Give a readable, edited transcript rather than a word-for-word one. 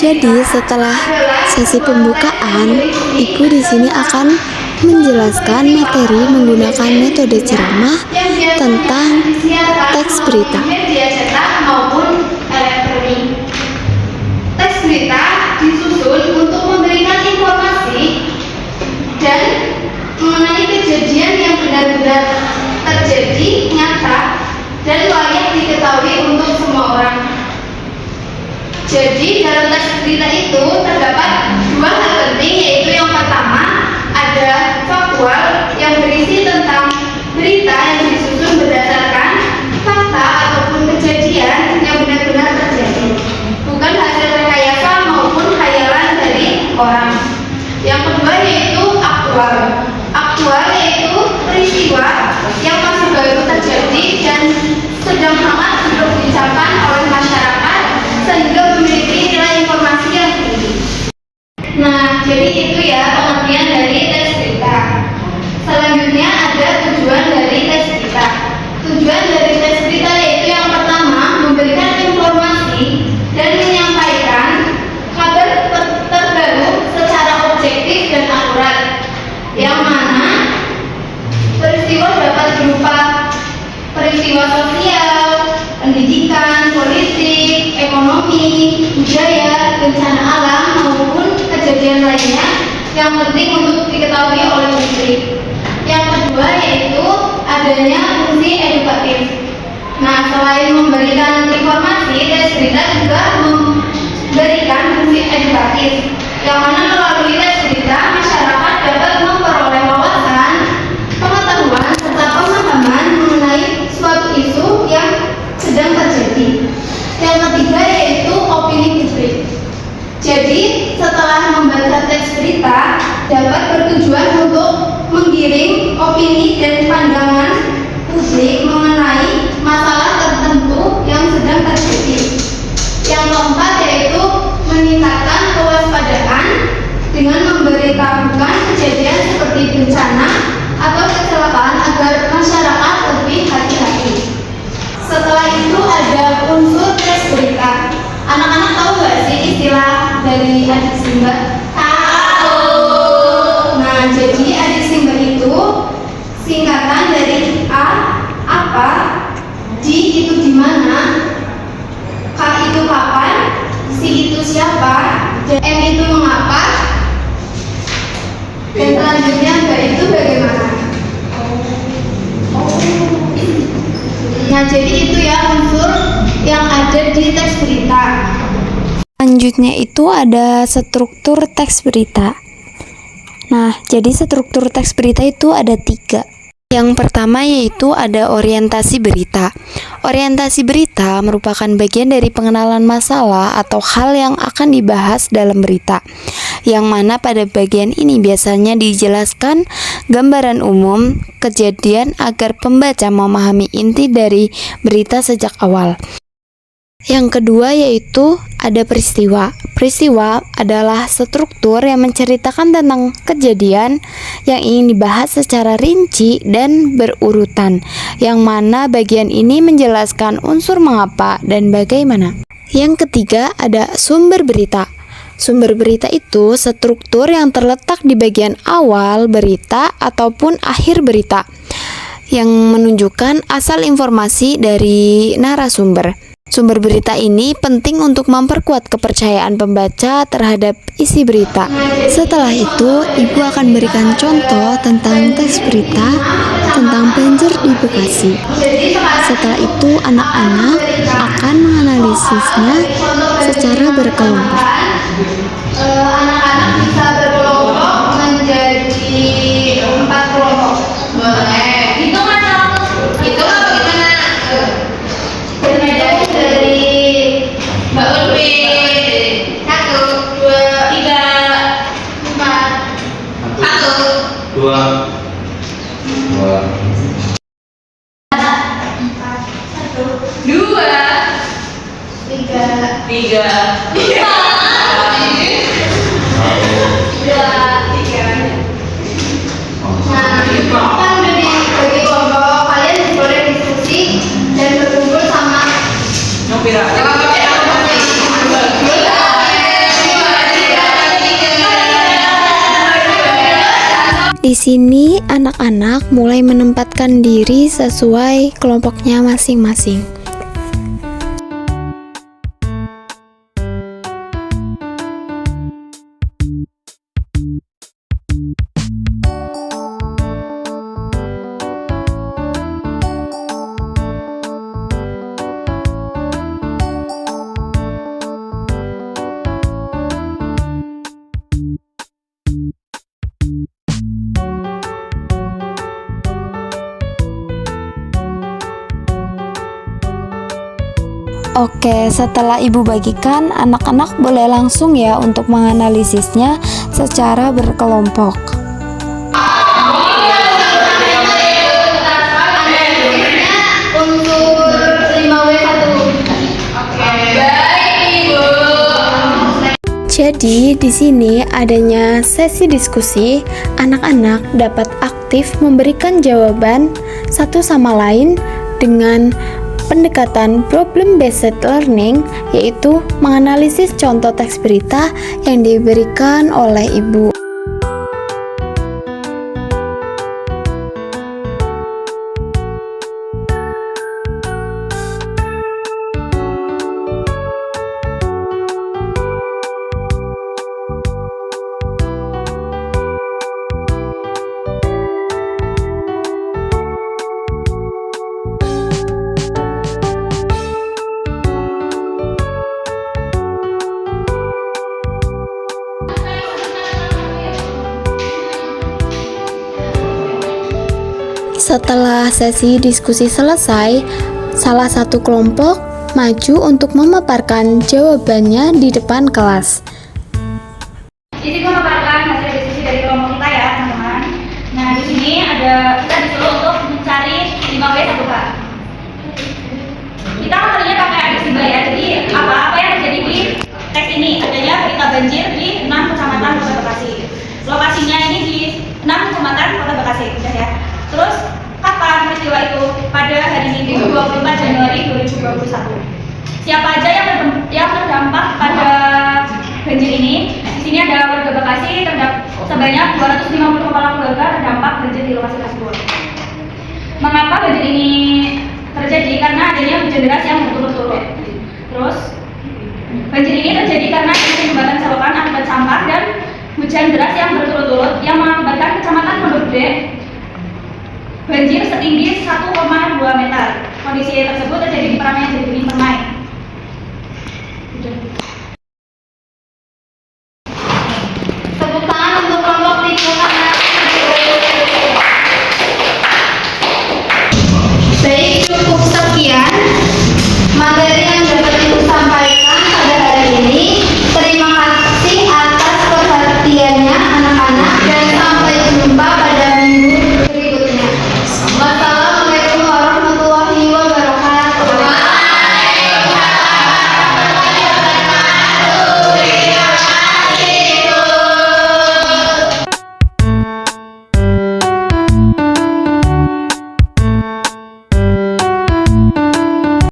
Jadi setelah sesi pembukaan, Ibu di sini akan menjelaskan materi menggunakan metode ceramah tentang teks berita. Media cetak maupun elektronik. Teks berita disusun untuk memberikan informasi dan mengenai kejadian yang benar-benar terjadi, nyata, dan layak diketahui untuk semua orang. Jadi dalam teks berita itu terdapat dua hal penting, yaitu yang pertama ada faktual yang berisi tentang berita yang disusun berdasarkan fakta ataupun kejadian yang benar-benar terjadi, bukan hasil rekayasa maupun khayalan dari orang. Yang kedua yaitu aktual. Aktual yaitu peristiwa yang masih baru terjadi dan sedang hangat diperbincangkan oleh masyarakat sehingga memiliki nilai informasi yang tinggi. Nah, jadi itu ya pengertian dari teks berita. Selanjutnya ada tujuan dari teks berita. Tujuan dari teks berita yaitu yang pertama memberikan informasi dan menyampaikan kabar terbaru secara objektif dan akurat, yang mana peristiwa dapat berupa peristiwa sosial, pendidikan, politik, ekonomi, budaya, bencana alam maupun kejadian lainnya yang penting untuk diketahui oleh publik. Yang kedua yaitu adanya fungsi edukatif. Nah, selain memberikan informasi, teks berita juga memberikan fungsi edukatif, yang mana melalui teks berita masyarakat dapat memperoleh wawasan, pengetahuan, serta pemahaman mengenai suatu isu yang sedang terjadi. Yang ketiga yaitu opini publik. Jadi setelah membaca teks berita dapat bertujuan untuk menggiring opini dan pandangan publik mengenai masalah tertentu yang sedang terjadi. Yang keempat yaitu meningkatkan kewaspadaan dengan memberitahukan kejadian seperti bencana atau kecelakaan agar masyarakat lebih hati-hati. Setelah itu ada unsur teks berita. Anak-anak tahu nggak sih istilah dari adik simba? Tahu. Nah, jadi adik simba itu singkatan dari A apa, D itu di mana, K itu kapan, C itu siapa, M itu mengapa, dan selanjutnya B itu bagaimana. Nah, jadi itu ya unsur yang ada di teks berita. Selanjutnya itu ada struktur teks berita. Nah, jadi struktur teks berita itu ada 3. Yang pertama yaitu ada orientasi berita. Orientasi berita merupakan bagian dari pengenalan masalah atau hal yang akan dibahas dalam berita, yang mana pada bagian ini biasanya dijelaskan gambaran umum kejadian agar pembaca memahami inti dari berita sejak awal. Yang kedua yaitu ada peristiwa. Peristiwa adalah struktur yang menceritakan tentang kejadian yang ingin dibahas secara rinci dan berurutan, yang mana bagian ini menjelaskan unsur mengapa dan bagaimana. Yang ketiga ada sumber berita. Sumber berita itu struktur yang terletak di bagian awal berita ataupun akhir berita, yang menunjukkan asal informasi dari narasumber. Sumber berita ini penting untuk memperkuat kepercayaan pembaca terhadap isi berita. Setelah itu, Ibu akan berikan contoh tentang teks berita tentang banjir di Bekasi. Setelah itu, anak-anak akan menganalisisnya secara berkelompok. Anak-anak bisa berkelompok menjadi 4 kelompok. Boleh. Itu mana? Itu bagaimana? Bermedali dari Mbak Ulfi. 1, 2, 3, 4. 1, 2, 2, 3. Nah, kan udah dibagi kelompok, kalian boleh diskusi dan berkumpul sama Di sini anak-anak mulai menempatkan diri sesuai kelompoknya masing-masing. Oke, setelah ibu bagikan, anak-anak boleh langsung ya untuk menganalisisnya secara berkelompok. Unsur 5W1. Baik, Ibu. Jadi di sini adanya sesi diskusi, anak-anak dapat aktif memberikan jawaban satu sama lain dengan pendekatan problem based learning, yaitu menganalisis contoh teks berita yang diberikan oleh ibu. Setelah sesi diskusi selesai, salah satu kelompok maju untuk memaparkan jawabannya di depan kelas. Jadi memaparkan hasil diskusi dari kelompok kita ya teman-teman. Nah di sini kita disuruh untuk mencari 5W1K. Kita materinya pakai adesiba ya. Jadi apa yang terjadi di teks ini? Adanya berita banjir di 6 kecamatan Kota Bekasi. Lokasinya ini di 6 kecamatan Kota Bekasi, udah ya. Terus kapan peristiwa itu? Pada hari Minggu 24 Januari 2021. Siapa aja yang terdampak pada banjir ini? Di sini ada warga Bekasi sebanyak 250 kepala keluarga terdampak banjir di lokasi tersebut. Mengapa banjir ini terjadi? Karena adanya hujan deras yang berturut-turut. Terus banjir ini terjadi karena adanya jembatan selokan akibat sampah dan hujan deras yang berturut-turut yang mengakibatkan kecamatan Pondok Gede banjir setinggi 1,2 meter. Kondisi tersebut terjadi di Permai Permai.